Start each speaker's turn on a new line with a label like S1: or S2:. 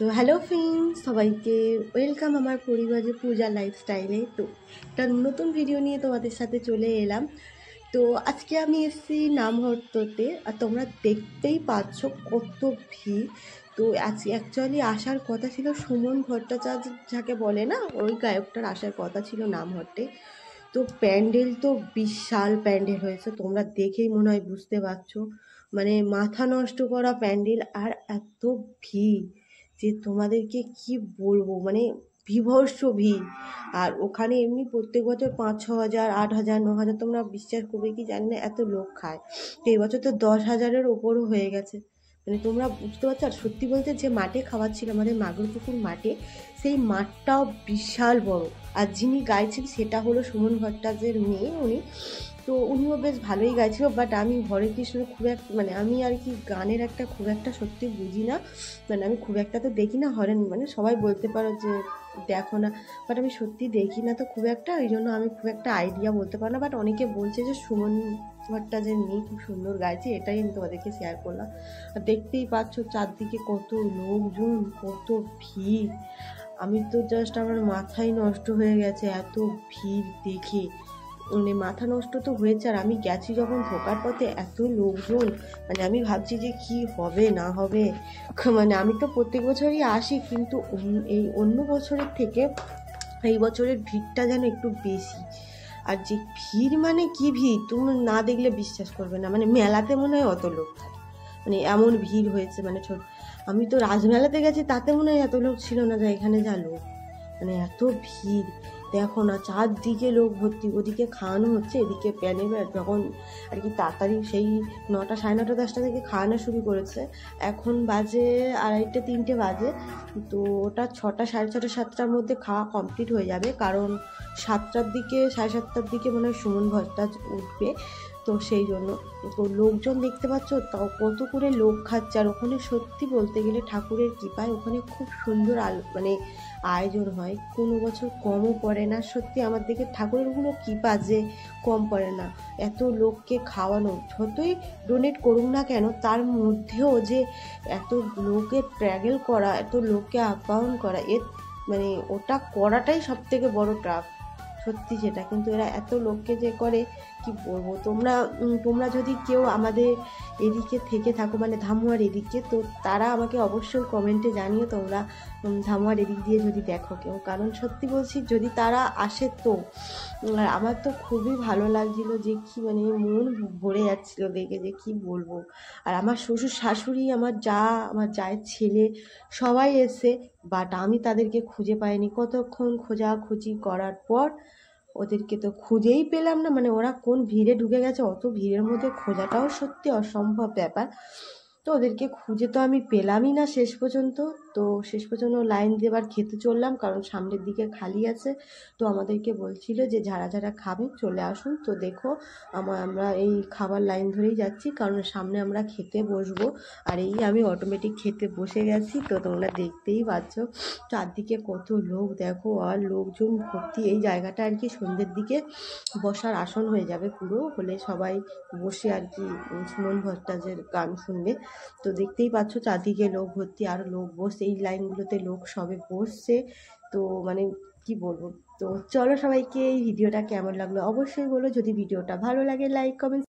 S1: So hello friends, সবাইকে welcome আমার পরিবারের পূজা লাইফস্টাইলে। তো একটা নতুন ভিডিও নিয়ে তোমাদের সাথে চলে এলাম। তো আজকে আমি এসেছি নামহট্টতে, আর তোমরা দেখতেই পাচ্ছ কত ভিড়। তো আজকে অ্যাকচুয়ালি আসার কথা ছিল সুমন ভট্টাচার্য, যাকে বলে না, ওই গায়কটার আসার কথা ছিল নামহট্টে। তো প্যান্ডেল তো বিশাল প্যান্ডেল হয়েছে, তোমরা দেখেই মনে হয় বুঝতে পারছো। মানে মাথা নষ্ট করা প্যান্ডেল, আর এত ভিড় যে তোমাদেরকে কি বলবো, মানে বিভৎস ভিড়। আর ওখানে এমনি প্রত্যেক বছর 5-6 হাজার, 8 হাজার, 9 হাজার, তোমরা বিশ্বাস করবে কি জানি না, এত লোক খায়। তো এবছর তো 10 হাজারের ওপরও হয়ে গেছে। মানে তোমরা বুঝতে পারছো। আর সত্যি বলতে, যে মাঠে খাওয়াচ্ছিল আমাদের মাগুরপুকুর মাঠে, সেই মাঠটাও বিশাল বড়। আর যিনি গাইছেন সেটা হলো সুমন ভট্টাচার্যের মেয়ে, উনি। তো উনিও বেশ ভালোই গাইছিল, বাট আমি হরে কৃষ্ণ খুব একটা, মানে আমি আর কি গানের একটা খুব একটা সত্যি বুঝি না। মানে আমি খুব একটা তো দেখি না হরেন, মানে সবাই বলতে পারো যে দেখো না, বাট আমি সত্যি দেখি না তো খুব একটা, ওই জন্য আমি খুব একটা আইডিয়া বলতে পারো না। বাট অনেকে বলছে যে সুমন ভট্টাচার্যের মেয়ে খুব সুন্দর গাইছে, এটাই আমি তোমাদেরকে শেয়ার করলাম। আর দেখতেই পাচ্ছ চারদিকে কত লোকজন, কত ভিড়। আমি তো জাস্ট আমার মাথাই নষ্ট হয়ে গেছে এত ভিড় দেখে। মানে মাথা নষ্ট তো হয়েছে। আর আমি গেছি যখন ঢোকার পথে এত লোকজন, মানে আমি ভাবছি যে কি হবে না হবে। মানে আমি তো প্রত্যেক বছরই আসি, কিন্তু এই অন্য বছরের থেকে এই বছরের ভিড়টা যেন একটু বেশি। আর যে ভিড়, মানে কি ভিড়, তুমি না দেখলে বিশ্বাস করবে না। মানে মেলাতে মনে হয় অত লোক থাকে, মানে এমন ভিড় হয়েছে। মানে আমি তো রাজমেলাতে গেছি, তাতে মনে হয় এত লোক ছিল না, যা এখানে যা লোক। মানে এত ভিড়, দেখো না চারদিকে লোক ভর্তি। ওদিকে খাওয়ানো হচ্ছে, এদিকে প্যান্ডেল যখন আর কি তাড়াতাড়ি সেই 9টা, 9:30, 10টা থেকে খাওয়ানো শুরু করেছে। এখন বাজে 2:30, 3টে বাজে। তো ওটা 6টা, 6:30, 7টার মধ্যে খাওয়া কমপ্লিট হয়ে যাবে, কারণ 7টার দিকে, 7:30টার দিকে মনে হয় সুমন ভট্টাচ উঠবে। তো সেই জন্য তো লোকজন দেখতে পাচ্ছ, তাও কত করে লোক খাচ্ছে। আর ওখানে সত্যি বলতে গেলে ঠাকুরের কৃপায় ওখানে খুব সুন্দর মানে আয়োজন হয়, কোনো বছর কমও পড়ে না। সত্যি আমার দিকে ঠাকুরের কোনো কৃপা যে কম পড়ে না। এত লোককে খাওয়ানো, যতই ডোনেট করুক না কেন, তার মধ্যেও যে এত লোকের ট্র্যাগেল করা, এত লোককে আপ্যায়ন করা, মানে ওটা করাটাই সব থেকে বড় টাফ। সত্যি সেটা, কিন্তু এরা এত লোককে যে করে কি বলবো। তোমরা যদি কেউ আমাদের এদিকে থেকে থাকো, মানে ধামুয়ার এদিকে, তো তারা আমাকে অবশ্যই কমেন্টে জানিও তোমরা ধামুয়ার এদিক দিয়ে যদি দেখো কেউ। কারণ সত্যি বলছি, যদি তারা আসে তো আমার তো খুবই ভালো লাগছিল, যে কি মানে মন ভরে যাচ্ছিল দেখে, যে কি বলবো। আর আমার শ্বশুর শাশুড়ি, আমার জায়ের ছেলে, সবাই এসে, বাট আমি তাদেরকে খুঁজে পাইনি। কতক্ষণ খোঁজাখুঁজি করার পর ওদেরকে তো খুঁজেই পেলাম না। মানে ওরা কোন ভিড়ে ঢুকে গেছে, অত ভিড়ের মধ্যে খোঁজাটাও সত্যি অসম্ভব ব্যাপার। তো ওদেরকে খুঁজে তো আমি পেলামই না শেষ পর্যন্ত। তো শেষ পর্যন্ত লাইন দেবার খেতে চললাম, কারণ সামনের দিকে খালি আছে। তো আমাদেরকে বলছিল যে যারা যারা খাবে চলে আসুন। তো দেখো আমরা এই খাবার লাইন ধরেই যাচ্ছি, কারণ সামনে আমরা খেতে বসবো। আর এই আমি অটোমেটিক খেতে বসে গেছি। তো তোমরা দেখতেই পাচ্ছ চারদিকে কত লোক, দেখো, আর লোকজন ভর্তি। এই জায়গাটা আর কি সন্ধ্যের দিকে বসার আসন হয়ে যাবে পুরো, হলে সবাই বসে আর কি সুমন ভট্টাচার্যের গান শুনবে। তো দেখতেই পাচ্ছ চারদিকে লোক ভর্তি, আর লোক বসে, এই লাইনগুলোতে লোক সবে বসছে। তো মানে কি বলবো। তো চলো, সবাইকে এই ভিডিওটা কেমন লাগলো অবশ্যই বলো। যদি ভিডিওটা ভালো লাগে, লাইক, কমেন্ট